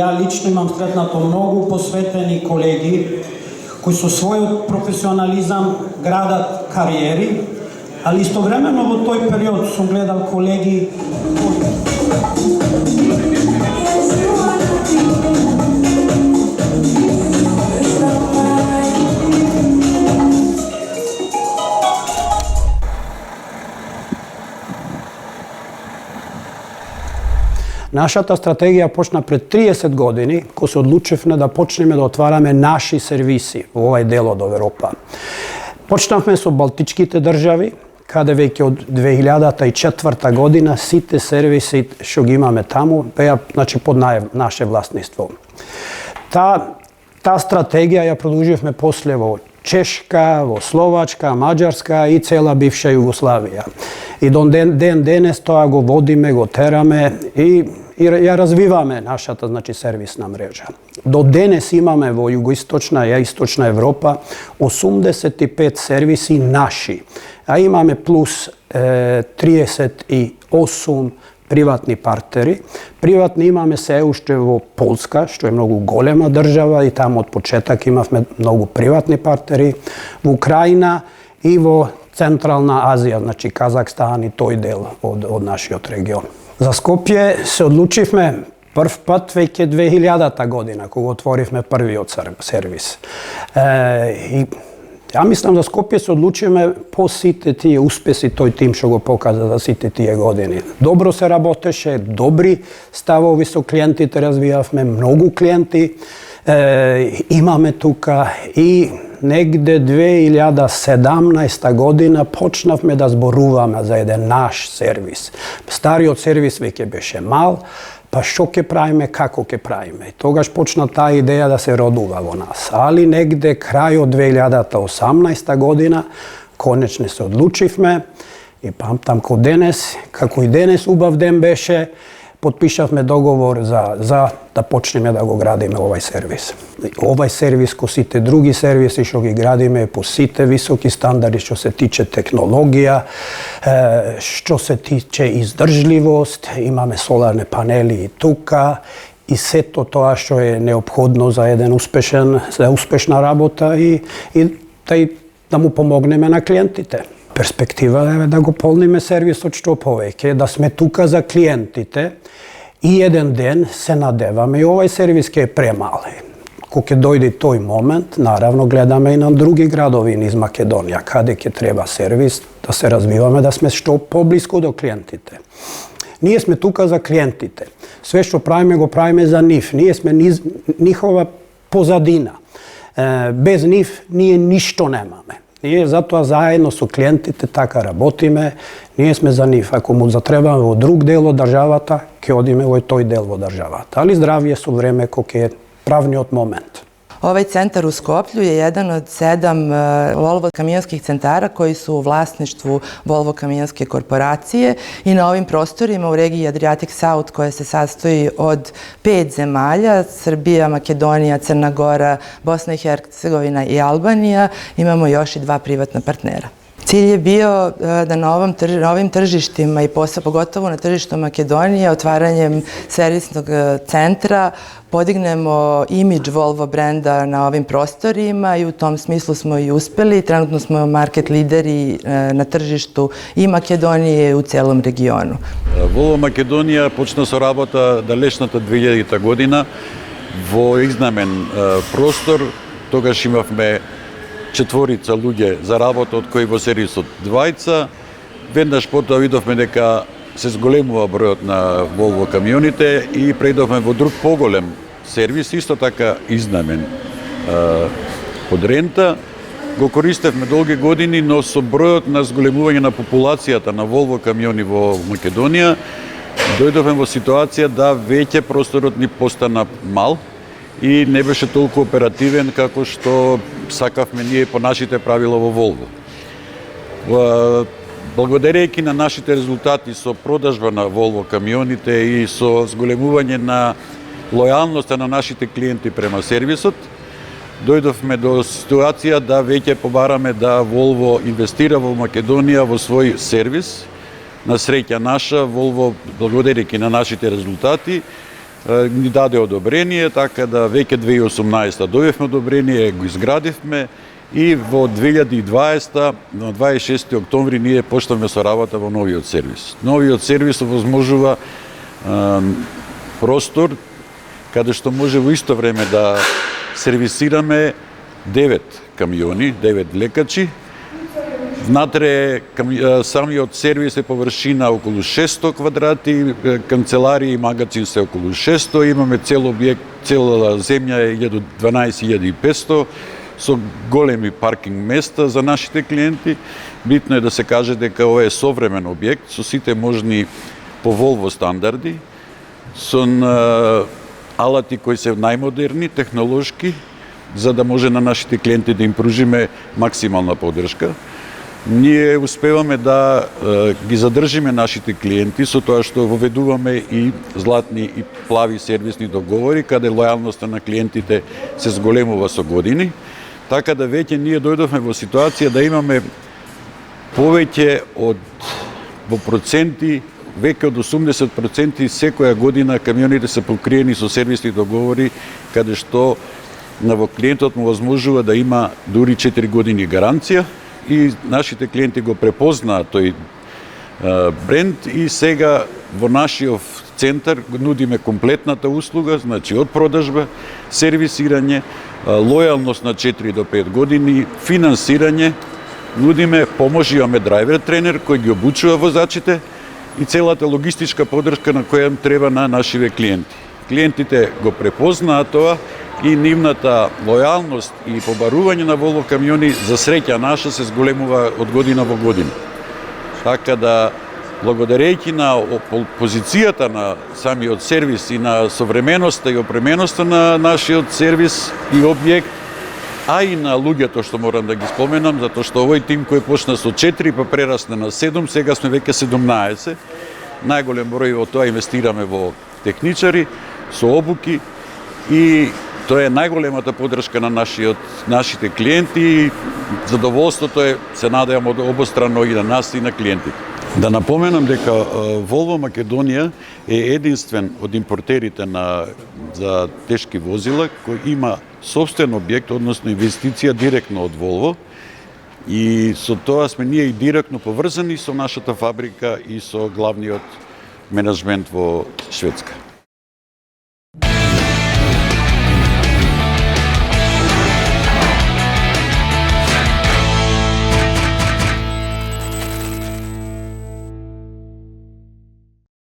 ја лично имам сретнато многу посветени колеги кои со својот професионализам градат кариери, али истовремено во тој период сум гледал колеги Нашата стратегија почна пред 30 години, кога се одлучивме да почнеме да отвараме наши сервиси во овај дел од Европа. Почнавме со Балтичките држави, каде веќе од 2004 година сите сервиси што ги имаме таму беа под наше власниство. Таа стратегија ја продолживме после во Чешка, во Словачка, Маđарска и цела бивша Југославија. И до ден денес тоа го водиме, го тераме и ја развиваме нашата сервисна мрежа. До денес имаме во југоисточна и источна Европа 85 сервиси наши, а имаме плюс 38 приватни партнери. Приватни имаме се уште во Полска, што е многу голема држава и таму од почеток имавме многу приватни партнери, во Украина и во Централна Азија, Казахстан и тој дел од нашиот регион. За Скопје се одлучивме прв пат веќе 2000-та година, кога отворивме првиот сервис. Ја мислам за Скопје се одлучиме по сите тие успеси тој тим што го показа за сите тие години. Добро се работеше, добри ставови со клиентите развивавме, многу клиенти имаме тука и негде 2017 година почнавме да зборуваме за еден наш сервис. Стариот сервис веќе беше мал, па што ќе правиме, како ќе правиме. Тогаш почна таа идеја да се родува во нас. Али негде крајот 2018 година конечно се одлучивме и памтам како и денес убав ден беше, потпишавме договор за да почнеме да го градиме овај сервис. Овај сервис, ко сите други сервиси што ги градиме по сите високи стандарди што се тиче технологија, што се тиче издржливост, имаме соларни панели и тука и сето тоа што е неопходно за еден успешна работа и да му помогнеме на клиентите. Перспектива е да го полниме сервисот што повеќе, да сме тука за клиентите и еден ден се надеваме и овај сервис ќе е премал. Кога ќе дојде тој момент, наравно гледаме и на други градови низ Македонија, каде ќе треба сервис, да се развиваме, да сме што поблиску до клиентите. Ние сме тука за клиентите. Све што правиме, го правиме за нив. Ние сме нихова позадина. Без нив ние ништо немаме. Ние затоа заедно со клиентите така работиме, ние сме за нив. Ако му затребаме во друг дел од државата, ќе одиме во тој дел во државата. Али здравје со време кој е правниот момент. Ovaj centar u Skoplju je jedan od 7 Volvo kamionskih centara koji su u vlasništvu Volvo kamionske korporacije i na ovim prostorima u regiji Adriatic South koja se sastoji od 5 zemalja, Srbija, Makedonija, Crna Gora, Bosna i Hercegovina i Albanija, imamo još i 2 privatna partnera. Cilj je bio da na ovim tržištima i pogotovo na tržištu Makedonije otvaranjem servisnog centra podignemo imidž Volvo brenda na ovim prostorima i u tom smislu smo i uspeli. Trenutno smo market lideri na tržištu i Makedonije i u celom regionu. Volvo Македонија почна со работа далечната 2000 година во изнамен простор. Тогаш имавме 4 луѓе за работа, од кои во сервисот 2. Веднаш потоа видовме дека се зголемува бројот на Volvo камионите и преидовме во друг поголем сервис, исто така изнамен под рента. Го користевме долги години, но со бројот на зголемување на популацијата на Volvo камиони во Македонија, дојдовме во ситуација да веќе просторот ни постана мал и не беше толку оперативен како што сакавме ние по нашите правила во Volvo. Благодарејќи на нашите резултати со продажба на Volvo камионите и со зголемување на лојалноста на нашите клиенти према сервисот, дојдовме до ситуација да веќе побараме да Volvo инвестира во Македонија во свој сервис. На среќа наша, Volvo, благодарејќи на нашите резултати, ни даде одобрение, така да веќе 2018 добивме одобрение, го изградивме и во 2020 на 26 октомври ние почнавме со работа во новиот сервис. Новиот сервис овозможува простор каде што може во исто време да сервисираме 9 камиони, 9 лекачи. Внатре самиот сервис е површина околу 600 квадрати, канцеларија и магазин се околу 600, имаме цел објект, цела земја е 12.500 со големи паркинг места за нашите клиенти. Битно е да се каже дека ова е современ објект со сите можни по Volvo стандарди, со алати кои се најмодерни, технолошки, за да може на нашите клиенти да им пружиме максимална поддршка. Ние успеваме да ги задржиме нашите клиенти со тоа што воведуваме и златни и плави сервисни договори, каде лојалноста на клиентите се зголемува со години. Така да веќе ние дојдовме во ситуација да имаме повеќе од во проценти, веќе од 80% секоја година камионите се покриени со сервисни договори, каде што на клиентот му возможува да има дури 4 години гаранција. И нашите клиенти го препознаат тој бренд и сега во нашиот центар нудиме комплетната услуга, значи од продажба, сервисирање, лојалност на 4 до 5 години, финансирање, нудиме помош, имаме драйвер тренер кој ги обучува возачите и целата логистичка поддршка на која им треба на нашиве клиенти. Клиентите го препознаат тоа и нивната лојалност и побарување на Volvo камиони за среќа наша се зголемува од година во година. Така да, благодарејќи на позицијата на самиот сервис и на современоста и опременоста на нашиот сервис и објект, а и на луѓето што морам да ги споменам, затоа што овој тим кој почна со 4 па прерасна на 7, сега сме веќе 17. Најголем број од тоа инвестираме во техничари, со обуки и тоа е најголемата поддршка на нашите клиенти и задоволството е, се надевам, обострано и на нас и на клиентите. Да напоменам дека Volvo Македонија е единствен од импортерите за тешки возила кој има собствен објект, односно инвестиција директно од Volvo и со тоа сме ние и директно поврзани со нашата фабрика и со главниот менеджмент во Шведска.